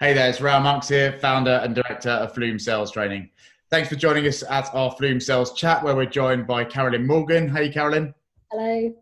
Hey there, it's Raoul Monks here, founder and director of Flume Sales Training. Thanks for joining us at our Flume Sales Chat, where we're joined by Carolyn Morgan. Hey, Carolyn. Hello.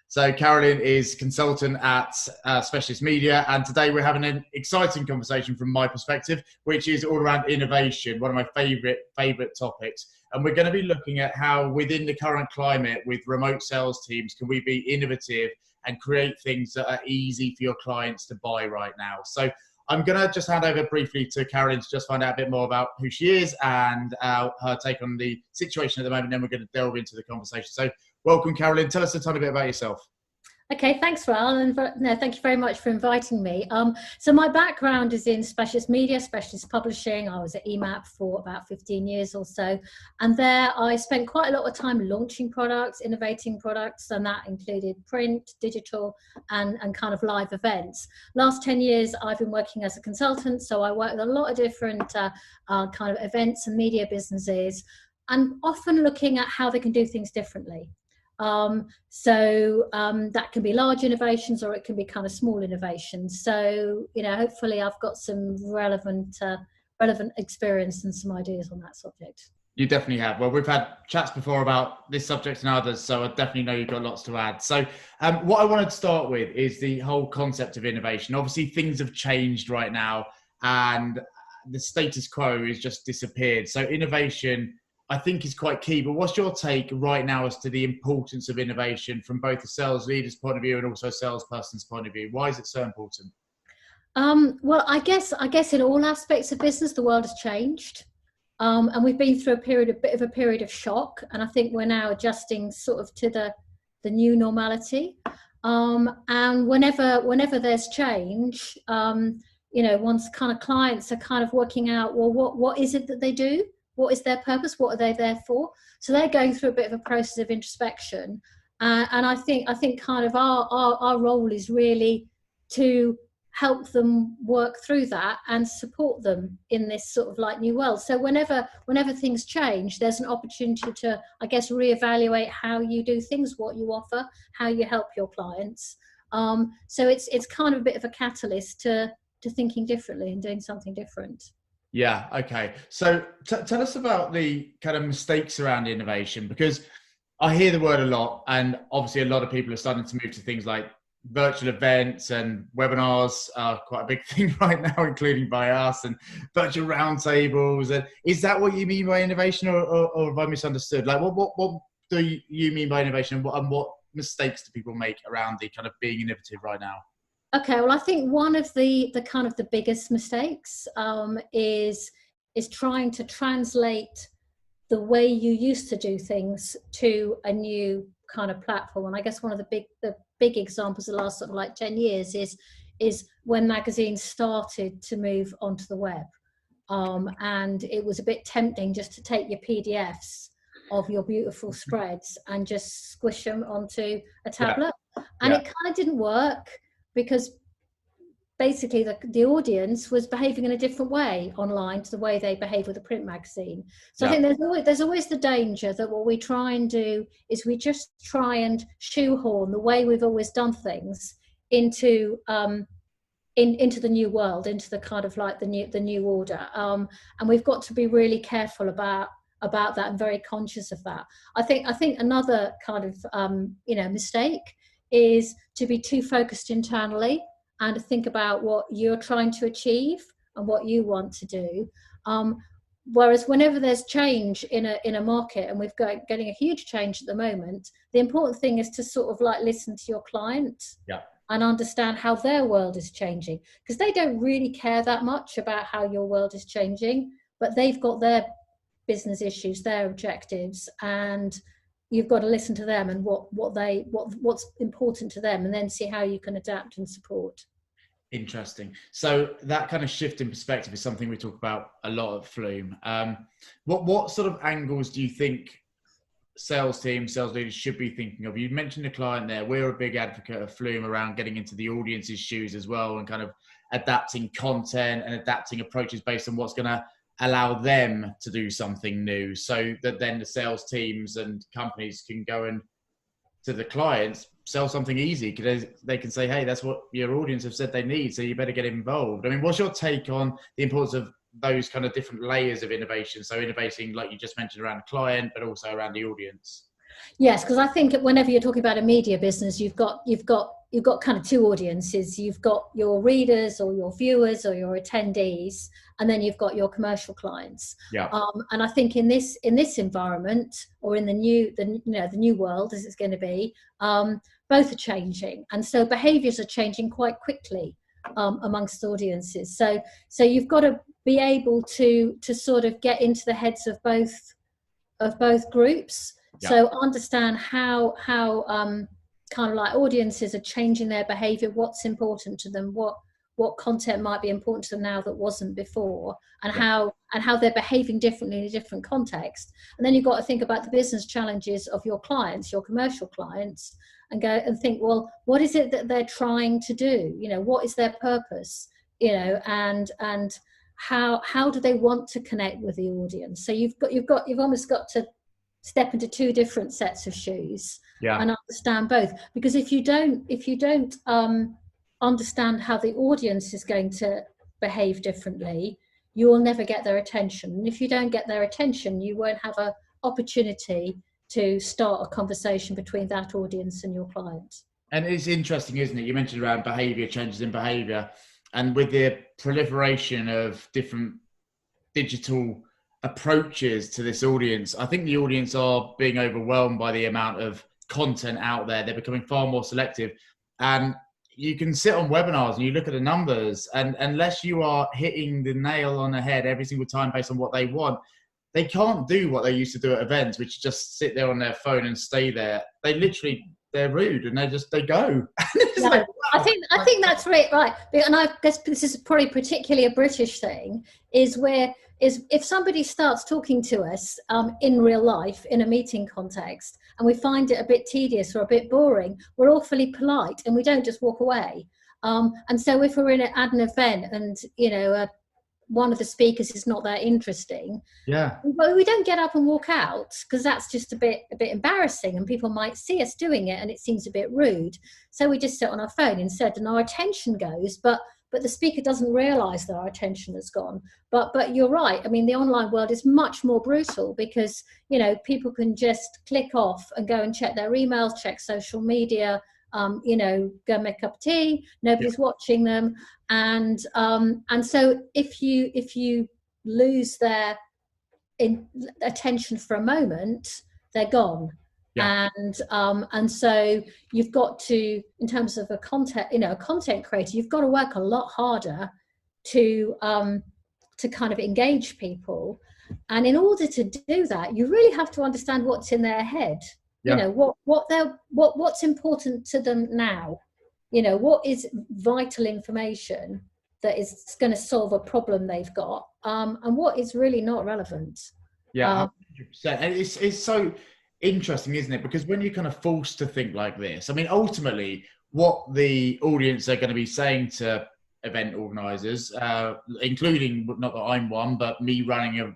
So Carolyn is consultant at Speciall Media, and today we're having an exciting conversation from my perspective, which is all around innovation, one of my favorite topics. And we're going to be looking at how within the current climate with remote sales teams, can we be innovative and create things that are easy for your clients to buy right now. So I'm going to just hand over briefly to Carolyn to just find out a bit more about who she is and her take on the situation at the moment. Then we're going to delve into the conversation. So welcome, Carolyn. Tell us a tiny bit about yourself. Okay, thanks, Raoul, and thank you very much for inviting me. So my background is in specialist media, specialist publishing. I was at EMAP for about 15 years or so, and there I spent quite a lot of time launching products, innovating products, and that included print, digital, and kind of live events. Last 10 years, I've been working as a consultant, so I work with a lot of different kind of events and media businesses, and often looking at how they can do things differently. That can be large innovations or it can be kind of small innovations. So, hopefully I've got some relevant experience and some ideas on that subject. You definitely have. Well, we've had chats before about this subject and others, so I definitely know you've got lots to add. So what I wanted to start with is the whole concept of innovation. Obviously, things have changed right now and the status quo has just disappeared. So innovation, I think, is quite key. But what's your take right now as to the importance of innovation from both a sales leader's point of view and also a salesperson's point of view? Why is it so important? Well, I guess in all aspects of business, the world has changed. And we've been through a bit of a period of shock. And I think we're now adjusting sort of to the new normality. And whenever there's change, once kind of clients are kind of working out, well, what is it that they do? What is their purpose? What are they there for? So they're going through a bit of a process of introspection. And I think kind of our role is really to help them work through that and support them in this sort of like new world. So whenever things change, there's an opportunity to, I guess, reevaluate how you do things, what you offer, how you help your clients. So it's kind of a bit of a catalyst to thinking differently and doing something different. Yeah, okay. So tell us about the kind of mistakes around innovation, because I hear the word a lot, and obviously a lot of people are starting to move to things like virtual events, and webinars are quite a big thing right now, including by us, and virtual roundtables. And is that what you mean by innovation, or have I misunderstood? Like, what do you mean by innovation, and what mistakes do people make around the kind of being innovative right now? Okay, well, I think one of the kind of the biggest mistakes is trying to translate the way you used to do things to a new kind of platform. And I guess one of the big examples of the last sort of like 10 years is when magazines started to move onto the web. And it was a bit tempting just to take your PDFs of your beautiful spreads and just squish them onto a tablet. Yeah. And it kind of didn't work, because basically the audience was behaving in a different way online to the way they behave with a print magazine. So I think there's always the danger that what we try and do is we just try and shoehorn the way we've always done things into into the new world, into the kind of like the new order. And we've got to be really careful about that and very conscious of that. I think another kind of mistake is to be too focused internally and to think about what you're trying to achieve and what you want to do. Whereas whenever there's change in a market, and we've got getting a huge change at the moment, the important thing is to sort of like listen to your client and understand how their world is changing, because they don't really care that much about how your world is changing, but they've got their business issues, their objectives, and you've got to listen to them and what's important to them, and then see how you can adapt and support. Interesting. So that kind of shift in perspective is something we talk about a lot at Flume. What sort of angles do you think sales teams, sales leaders should be thinking of? You mentioned a client there. We're a big advocate of Flume around getting into the audience's shoes as well, and kind of adapting content and adapting approaches based on what's going to allow them to do something new, so that then the sales teams and companies can go and to the clients sell something easy because they can say, hey, that's what your audience have said they need, so you better get involved. I mean, what's your take on the importance of those kind of different layers of innovation? So innovating, like you just mentioned, around the client, but also around the audience. Yes, because I think whenever you're talking about a media business, you've got kind of two audiences. You've got your readers or your viewers or your attendees, and then you've got your commercial clients. Yeah. And I think in this environment, or in the new world as it's going to be, both are changing, and so behaviours are changing quite quickly amongst audiences. So you've got to be able to sort of get into the heads of both groups. Yeah. So understand how kind of like audiences are changing their behaviour, what's important to them, what content might be important to them now that wasn't before, and how they're behaving differently in a different context. And then you've got to think about the business challenges of your clients, your commercial clients, and go and think, well, what is it that they're trying to do? You know, what is their purpose? You know, and how do they want to connect with the audience? So you've almost got to step into two different sets of shoes and understand both. Because if you don't understand how the audience is going to behave differently, you will never get their attention. And if you don't get their attention, you won't have an opportunity to start a conversation between that audience and your client. And it's interesting, isn't it? You mentioned around behaviour, changes in behaviour, and with the proliferation of different digital approaches to this audience, I think the audience are being overwhelmed by the amount of content out there. They're becoming far more selective, and you can sit on webinars and you look at the numbers, and unless you are hitting the nail on the head every single time based on what they want, they can't do what they used to do at events, which is just sit there on their phone and stay there. They're rude and they go. No, like, wow. I think that's right. And I guess this is probably particularly a British thing, is if somebody starts talking to us in real life in a meeting context, and we find it a bit tedious or a bit boring, we're awfully polite and we don't just walk away. And so if we're at an event and one of the speakers is not that interesting, but we don't get up and walk out, because that's just a bit embarrassing, and people might see us doing it and it seems a bit rude. So we just sit on our phone instead, and our attention goes, but the speaker doesn't realize that our attention has gone. But you're right. I mean, the online world is much more brutal, because people can just click off and go and check their emails, check social media, go make a cup of tea, nobody's watching them, and so if you lose their attention for a moment, they're gone. And so you've got to, in terms of a content creator, you've got to work a lot harder to kind of engage people. And in order to do that, you really have to understand what's in their head. What's important to them now, what is vital information that is going to solve a problem they've got, and what is really not relevant. 100%. And it's so interesting, isn't it? Because when you're kind of forced to think like this, I mean, ultimately what the audience are going to be saying to event organizers, including, not that I'm one, but me running a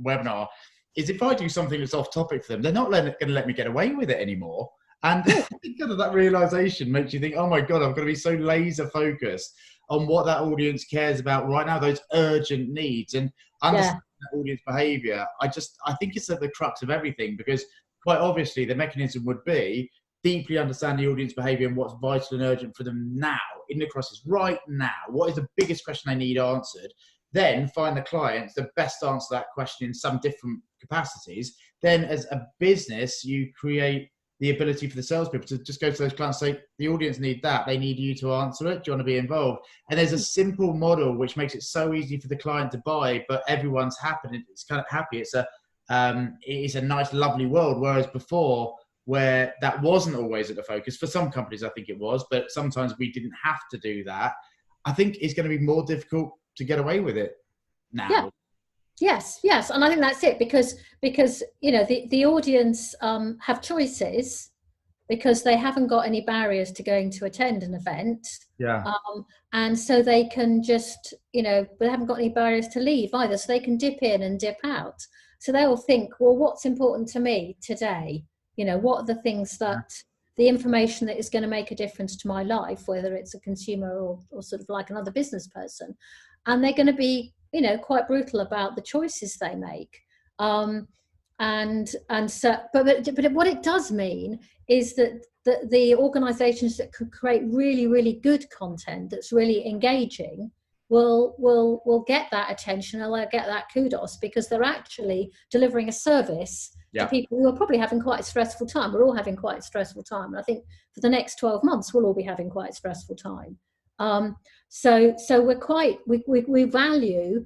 webinar, is if I do something that's off topic for them, they're not going to let me get away with it anymore. And kind of that realization makes you think, oh my God, I've got to be so laser focused on what that audience cares about right now, those urgent needs, and understand that audience behavior. I think it's at the crux of everything, because quite obviously the mechanism would be deeply understand the audience behavior and what's vital and urgent for them now, in the crisis, right now. What is the biggest question they need answered? Then find the clients the best answer to that question in some different capacities. Then as a business, you create the ability for the salespeople to just go to those clients and say, the audience need that. They need you to answer it. Do you want to be involved? And there's a simple model which makes it so easy for the client to buy, but everyone's happy. It's kind of happy. It's a nice, lovely world. Whereas before, where that wasn't always at the focus, for some companies, I think it was, but sometimes we didn't have to do that. I think it's going to be more difficult to get away with it now. Yes, and I think that's it, because the audience have choices, because they haven't got any barriers to going to attend an event. And so they can just, they haven't got any barriers to leave either, so they can dip in and dip out. So they will think, well, what's important to me today? What are the things that the information that is going to make a difference to my life, whether it's a consumer or sort of like another business person. And they're going to be, you know, quite brutal about the choices they make. And so, but what it does mean is that the organizations that can create really, really good content that's really engaging will get that attention, and they'll get that kudos, because they're actually delivering a service to people who are probably having quite a stressful time. We're all having quite a stressful time. And I think for the next 12 months, we'll all be having quite a stressful time. So we value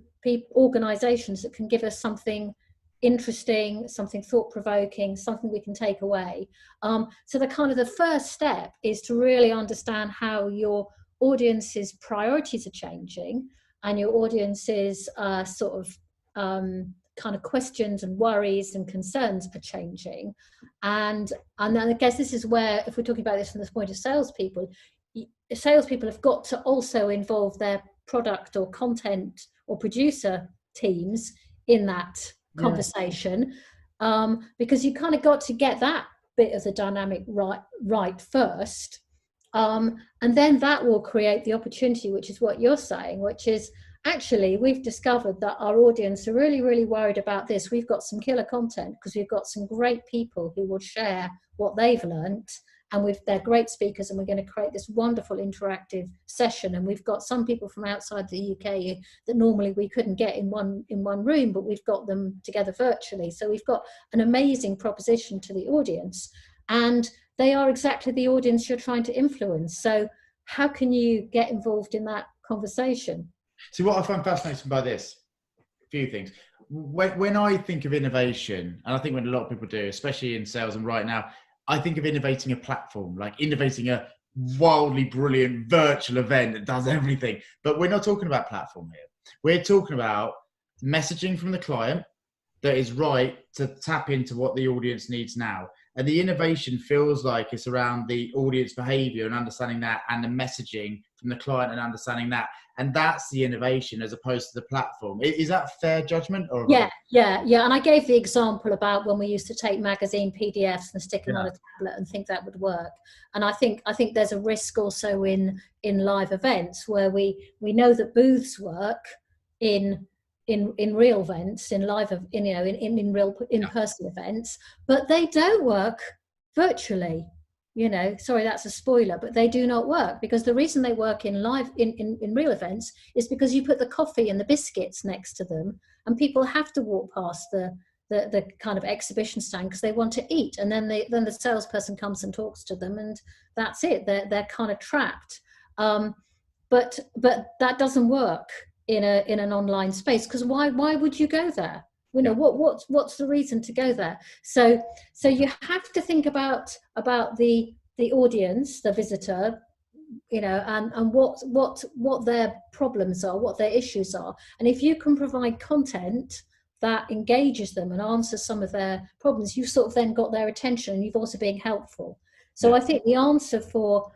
organizations that can give us something interesting, something thought-provoking, something we can take away. So the first step is to really understand how your audience's priorities are changing, and your audience's kind of questions and worries and concerns are changing. And then I guess this is where, if we're talking about this from the point of salespeople have got to also involve their product or content or producer teams in that conversation, because you kind of got to get that bit of the dynamic right first, and then that will create the opportunity, which is what you're saying, which is actually we've discovered that our audience are really, really worried about this. We've got some killer content because we've got some great people who will share what they've learnt, and they're great speakers, and we're going to create this wonderful interactive session. And we've got some people from outside the UK that normally we couldn't get in one room, but we've got them together virtually. So we've got an amazing proposition to the audience, and they are exactly the audience you're trying to influence. So how can you get involved in that conversation? See, what I find fascinating by this, a few things. When I think of innovation, and I think when a lot of people do, especially in sales and right now, I think of innovating a platform, like innovating a wildly brilliant virtual event that does everything. But we're not talking about platform here. We're talking about messaging from the client that is right to tap into what the audience needs now. And the innovation feels like it's around the audience behavior and understanding that, and the messaging from the client and understanding that. And that's the innovation as opposed to the platform. Is that a fair judgment? Or Yeah. And I gave the example about when we used to take magazine PDFs and stick them on a tablet and think that would work. And I think there's a risk also in live events where we know that booths work in real events, in real in-person events, but they don't work virtually. Sorry, that's a spoiler, but they do not work, because the reason they work in real events is because you put the coffee and the biscuits next to them, and people have to walk past the kind of exhibition stand because they want to eat, and then the salesperson comes and talks to them, and that's it. They're kind of trapped. But that doesn't work in an online space, because why would you go there? What's the reason to go there? So you have to think about the audience, the visitor, and what their problems are, what their issues are. And if you can provide content that engages them and answers some of their problems, you've sort of then got their attention, and you've also been helpful. So I think the answer for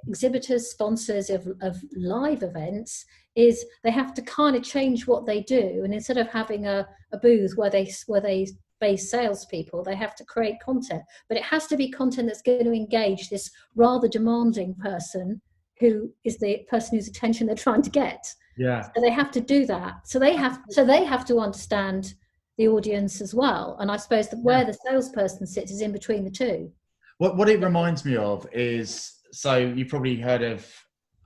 exhibitors, sponsors of live events, is they have to kind of change what they do, and instead of having a booth where they base salespeople, they have to create content. But it has to be content that's going to engage this rather demanding person, who is the person whose attention they're trying to get. So they have to do that. So they have to understand the audience as well. And I suppose that where the salesperson sits is in between the two. What it reminds me of is, so you probably heard of,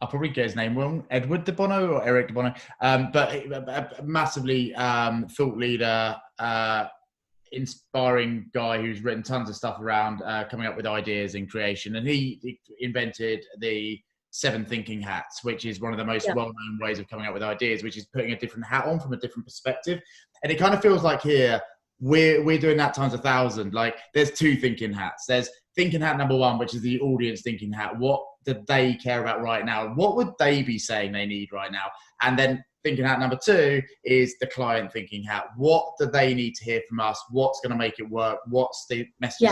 I'll probably get his name wrong, Edward de Bono or Eric de Bono, but a massively thought leader, inspiring guy who's written tons of stuff around coming up with ideas and creation. And he invented the 7 thinking hats, which is one of the most well-known ways of coming up with ideas, which is putting a different hat on from a different perspective. And it kind of feels like here, we're doing that times 1,000. Like, there's 2 thinking hats. There's thinking hat number 1, which is the audience thinking hat. What do they care about right now? What would they be saying they need right now? And then thinking hat number 2 is the client thinking hat. What do they need to hear from us? What's going to make it work? What's the message?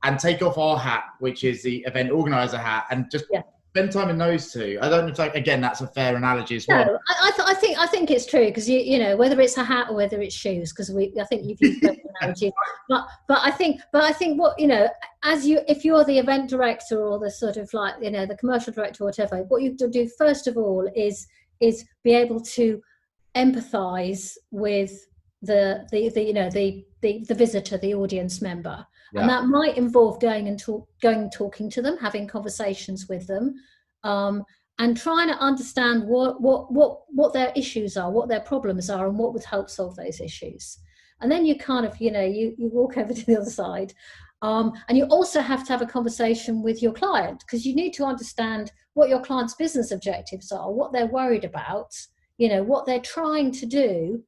And take off our hat, which is the event organizer hat, and just spend time in those two. I don't know if again that's a fair analogy as well. No, I think it's true, because you know, whether it's a hat or whether it's shoes, because I think you've used both analogies. But I think what, you know, if you're the event director or the sort of like, you know, the commercial director or whatever, what you have to do first of all is be able to empathize with the visitor, the audience member. Yeah. And that might involve talking to them, having conversations with them, and trying to understand what their issues are, what their problems are, and what would help solve those issues. And then you kind of, you know, you walk over to the other side, and you also have to have a conversation with your client, because you need to understand what your client's business objectives are, what they're worried about, you know, what they're trying to do.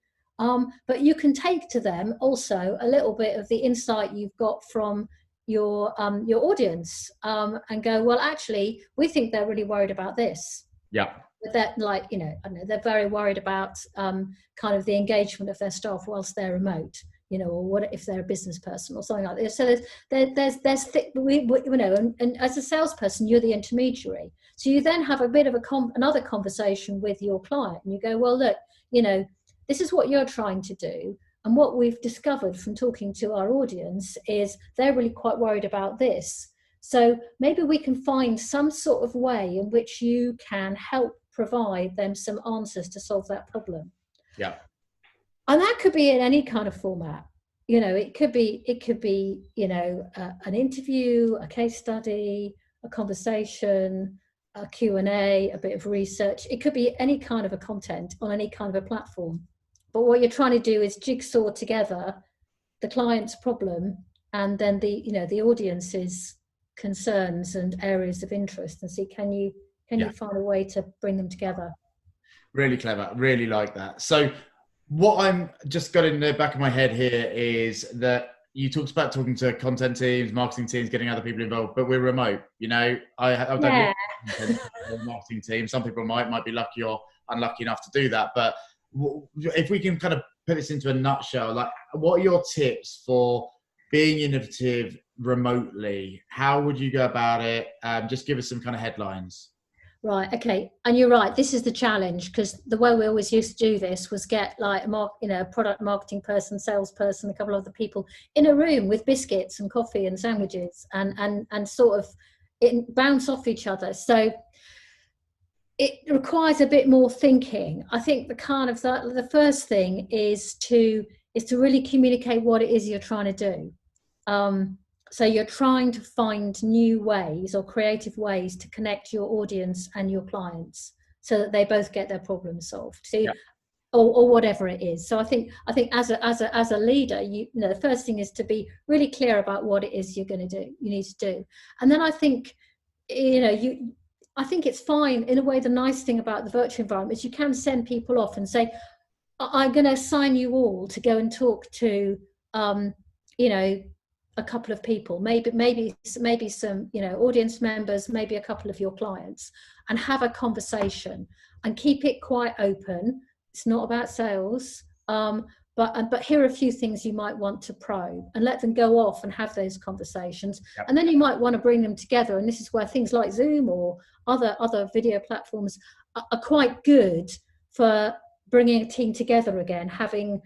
But you can take to them also a little bit of the insight you've got from your audience, and go, well, actually, we think they're really worried about this. Yeah. But that, like, you know, I don't know, they're very worried about kind of the engagement of their staff whilst they're remote, you know, or what if they're a business person or something like this. So you know, and as a salesperson, you're the intermediary. So you then have a bit of another conversation with your client, and you go, well, look, you know, this is what you're trying to do. And what we've discovered from talking to our audience is they're really quite worried about this. So maybe we can find some sort of way in which you can help provide them some answers to solve that problem. Yeah. And that could be in any kind of format. You know, it could be, you know, an interview, a case study, a conversation, a Q&A, a bit of research. It could be any kind of a content on any kind of a platform. But what you're trying to do is jigsaw together the client's problem and then the audience's concerns and areas of interest, and see, can you find a way to bring them together. Really clever. Really like that. So what I'm just got in the back of my head here is that you talked about talking to content teams, marketing teams, getting other people involved, but we're remote. You know, I've done a marketing team. Some people might be lucky or unlucky enough to do that, but if we can kind of put this into a nutshell, like, what are your tips for being innovative remotely? How would you go about it? Just give us some kind of headlines. Right. Okay. And you're right. This is the challenge, because the way we always used to do this was get like a product marketing person, salesperson, a couple of other people in a room with biscuits and coffee and sandwiches, and sort of bounce off each other. So it requires a bit more thinking. I think the first thing is to really communicate what it is you're trying to do. So you're trying to find new ways or creative ways to connect your audience and your clients so that they both get their problem solved. So, yeah. or whatever it is. So I think as a leader, you know, the first thing is to be really clear about what it is you need to do. And then I think, you know, I think it's fine. In a way, the nice thing about the virtual environment is you can send people off and say, I'm going to assign you all to go and talk to, you know, a couple of people, maybe some, you know, audience members, maybe a couple of your clients, and have a conversation and keep it quite open. It's not about sales, but here are a few things you might want to probe, and let them go off and have those conversations. Yep. And then you might want to bring them together, and this is where things like Zoom or other video platforms are quite good for bringing a team together again, having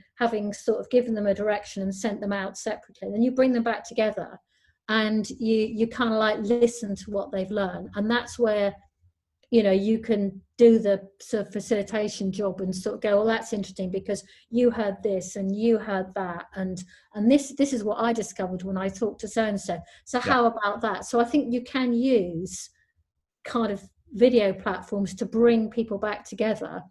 sort of given them a direction and sent them out separately. And then you bring them back together, and you kind of like listen to what they've learned. And that's where, you know, you can do the sort of facilitation job and sort of go, well, that's interesting because you heard this and you heard that, and this is what I discovered when I talked to so-and-so. So how about that? So I think you can use kind of video platforms to bring people back together,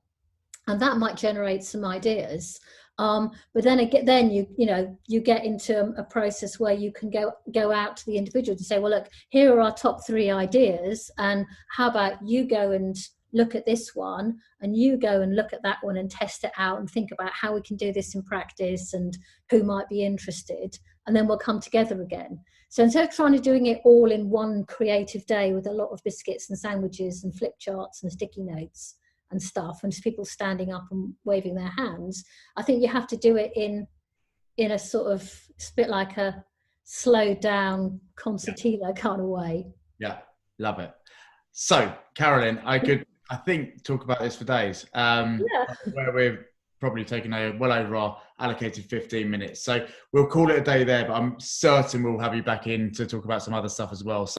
and that might generate some ideas. But then you get into a process where you can go out to the individual and say, well, look, here are our top 3 ideas, and how about you go and look at this one, and you go and look at that one and test it out and think about how we can do this in practice and who might be interested, and then we'll come together again. So instead of trying to doing it all in one creative day with a lot of biscuits and sandwiches and flip charts and sticky notes and stuff, and just people standing up and waving their hands, I think you have to do it in a sort of, it's a bit like a slowed down concertina kind of way. Yeah, love it. So, Carolyn, I think, talk about this for days. Where we've probably taken well over our allocated 15 minutes. So we'll call it a day there, but I'm certain we'll have you back in to talk about some other stuff as well. So